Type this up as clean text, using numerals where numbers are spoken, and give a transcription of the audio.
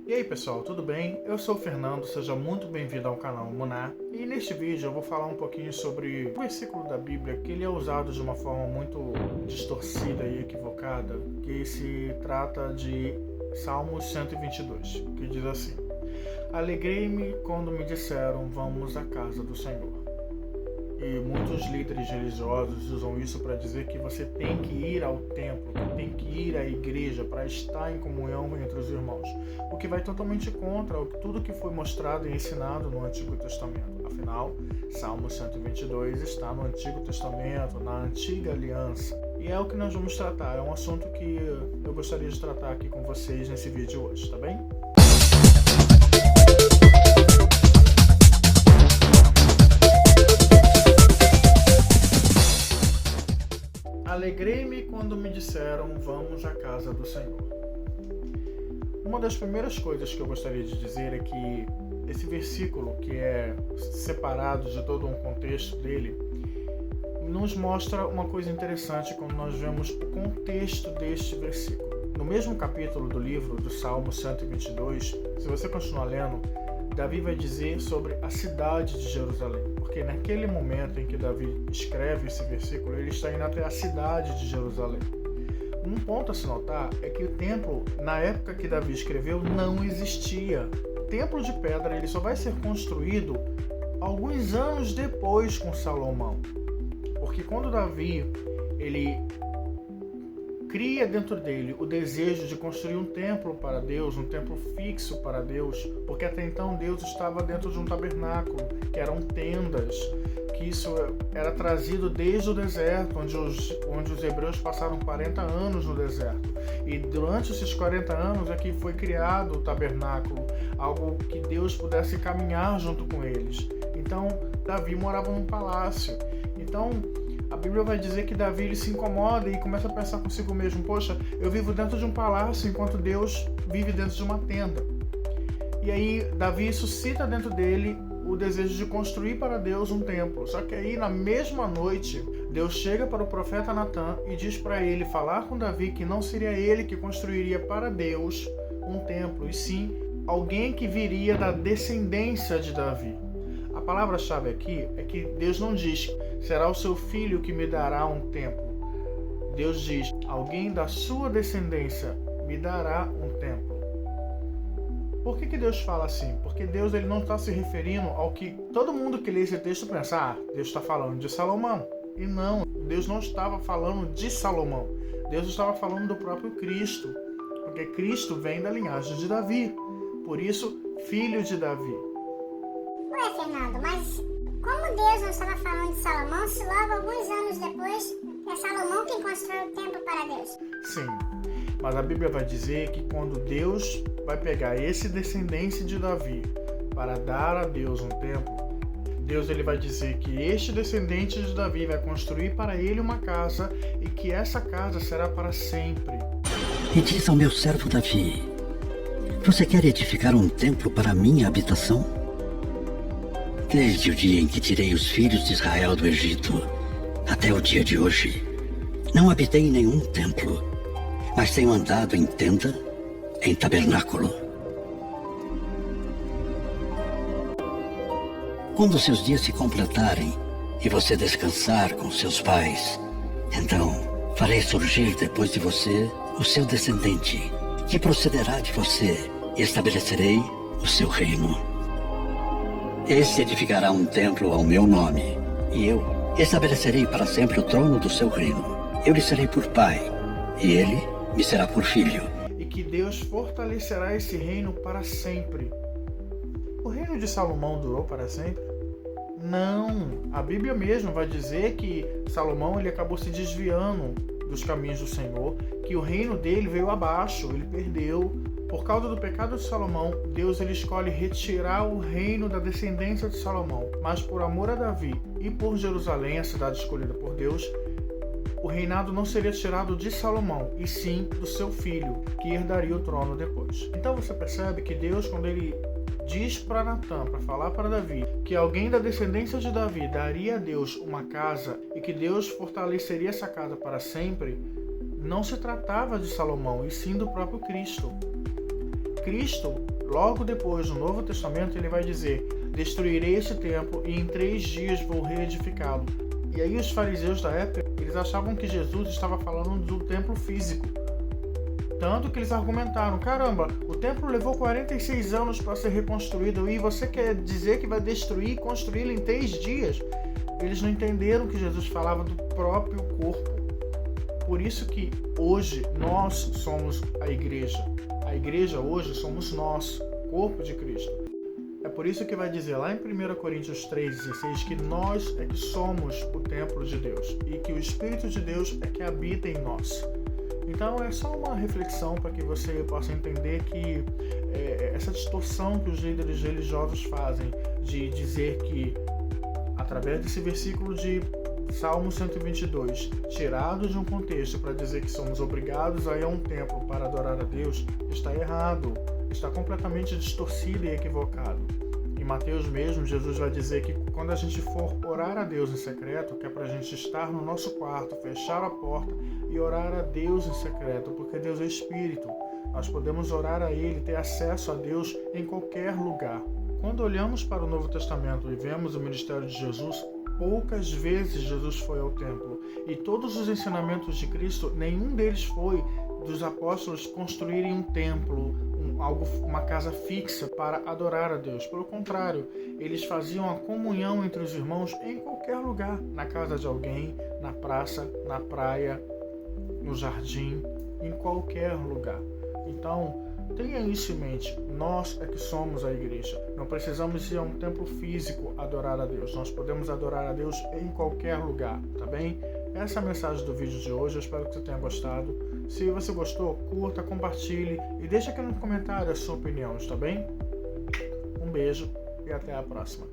E aí pessoal, tudo bem? Eu sou o Fernando, seja muito bem-vindo ao canal Muná. E neste vídeo eu vou falar um pouquinho sobre um versículo da Bíblia que ele é usado de uma forma muito distorcida e equivocada, que se trata de Salmos 122, que diz assim: Alegrei-me quando me disseram, vamos à casa do Senhor. E muitos líderes religiosos usam isso para dizer que você tem que ir ao templo, que tem que ir à igreja para estar em comunhão entre os irmãos, o que vai totalmente contra tudo que foi mostrado e ensinado no Antigo Testamento. Afinal, Salmo 122 está no Antigo Testamento, na Antiga Aliança, e é o que nós vamos tratar. É um assunto que eu gostaria de tratar aqui com vocês nesse vídeo hoje, tá bem? Alegrei-me quando me disseram, vamos à casa do Senhor. Uma das primeiras coisas que eu gostaria de dizer é que esse versículo, que é separado de todo um contexto dele, nos mostra uma coisa interessante quando nós vemos o contexto deste versículo. No mesmo capítulo do livro do Salmo 122, se você continuar lendo, Davi vai dizer sobre a cidade de Jerusalém, porque naquele momento em que Davi escreve esse versículo, ele está indo até a cidade de Jerusalém. Um ponto a se notar é que o templo, na época que Davi escreveu, não existia. O templo de pedra ele só vai ser construído alguns anos depois com Salomão, porque quando Davi ele cria dentro dele o desejo de construir um templo para Deus, um templo fixo para Deus, porque até então Deus estava dentro de um tabernáculo, que eram tendas, que isso era trazido desde o deserto, onde os hebreus passaram 40 anos no deserto. E durante esses 40 anos é que foi criado o tabernáculo, algo que Deus pudesse caminhar junto com eles. Então, Davi morava num palácio. Então, a Bíblia vai dizer que Davi ele se incomoda e começa a pensar consigo mesmo, poxa, eu vivo dentro de um palácio enquanto Deus vive dentro de uma tenda. E aí Davi suscita dentro dele o desejo de construir para Deus um templo. Só que aí na mesma noite, Deus chega para o profeta Natã e diz para ele falar com Davi que não seria ele que construiria para Deus um templo, e sim alguém que viria da descendência de Davi. A palavra-chave aqui é que Deus não diz, será o seu filho que me dará um templo. Deus diz, alguém da sua descendência me dará um templo. Por que Deus fala assim? Porque Deus ele não está se referindo ao que todo mundo que lê esse texto pensa, Deus está falando de Salomão. E não, Deus não estava falando de Salomão. Deus estava falando do próprio Cristo. Porque Cristo vem da linhagem de Davi. Por isso, filho de Davi. Ué, Fernando, mas como Deus não estava falando de Salomão se logo alguns anos depois é Salomão quem constrói o templo para Deus? Sim, mas a Bíblia vai dizer que quando Deus vai pegar esse descendente de Davi para dar a Deus um templo, Deus ele vai dizer que este descendente de Davi vai construir para ele uma casa e que essa casa será para sempre. E diz ao meu servo Davi, você quer edificar um templo para a minha habitação? Desde o dia em que tirei os filhos de Israel do Egito, até o dia de hoje, não habitei em nenhum templo, mas tenho andado em tenda, em tabernáculo. Quando seus dias se completarem e você descansar com seus pais, então farei surgir depois de você o seu descendente, que procederá de você, e estabelecerei o seu reino. Este edificará um templo ao meu nome, e eu estabelecerei para sempre o trono do seu reino. Eu lhe serei por pai, e ele me será por filho. E que Deus fortalecerá esse reino para sempre. O reino de Salomão durou para sempre? Não. A Bíblia mesmo vai dizer que Salomão ele acabou se desviando dos caminhos do Senhor, que o reino dele veio abaixo, ele perdeu. Por causa do pecado de Salomão, Deus ele escolhe retirar o reino da descendência de Salomão. Mas por amor a Davi e por Jerusalém, a cidade escolhida por Deus, o reinado não seria tirado de Salomão, e sim do seu filho, que herdaria o trono depois. Então você percebe que Deus, quando ele diz para Natã, para falar para Davi, que alguém da descendência de Davi daria a Deus uma casa e que Deus fortaleceria essa casa para sempre, não se tratava de Salomão, e sim do próprio Cristo. Cristo, logo depois, no Novo Testamento, ele vai dizer: destruirei este templo e em 3 dias vou reedificá-lo. E aí os fariseus da época, eles achavam que Jesus estava falando do templo físico. Tanto que eles argumentaram: caramba, o templo levou 46 anos para ser reconstruído e você quer dizer que vai destruir e construí-lo em 3 dias? Eles não entenderam que Jesus falava do próprio corpo. Por isso que hoje nós somos a igreja. A igreja hoje somos nós, corpo de Cristo. É por isso que vai dizer lá em 1 Coríntios 3,16 que nós é que somos o templo de Deus e que o Espírito de Deus é que habita em nós. Então é só uma reflexão para que você possa entender que essa distorção que os líderes religiosos fazem de dizer que, através desse versículo de Salmo 122, tirado de um contexto para dizer que somos obrigados a ir a um templo para adorar a Deus, está errado, está completamente distorcido e equivocado. Em Mateus mesmo, Jesus vai dizer que quando a gente for orar a Deus em secreto, que é para a gente estar no nosso quarto, fechar a porta e orar a Deus em secreto, porque Deus é Espírito. Nós podemos orar a Ele, ter acesso a Deus em qualquer lugar. Quando olhamos para o Novo Testamento e vemos o ministério de Jesus, poucas vezes Jesus foi ao templo. E todos os ensinamentos de Cristo, nenhum deles foi dos apóstolos construírem um templo, uma casa fixa para adorar a Deus. Pelo contrário, eles faziam a comunhão entre os irmãos em qualquer lugar. Na casa de alguém, na praça, na praia, no jardim, em qualquer lugar. Então, tenha isso em mente, nós é que somos a igreja. Não precisamos ir a um templo físico adorar a Deus. Nós podemos adorar a Deus em qualquer lugar, tá bem? Essa é a mensagem do vídeo de hoje, eu espero que você tenha gostado. Se você gostou, curta, compartilhe e deixa aqui no comentário a sua opinião, tá bem? Um beijo e até a próxima.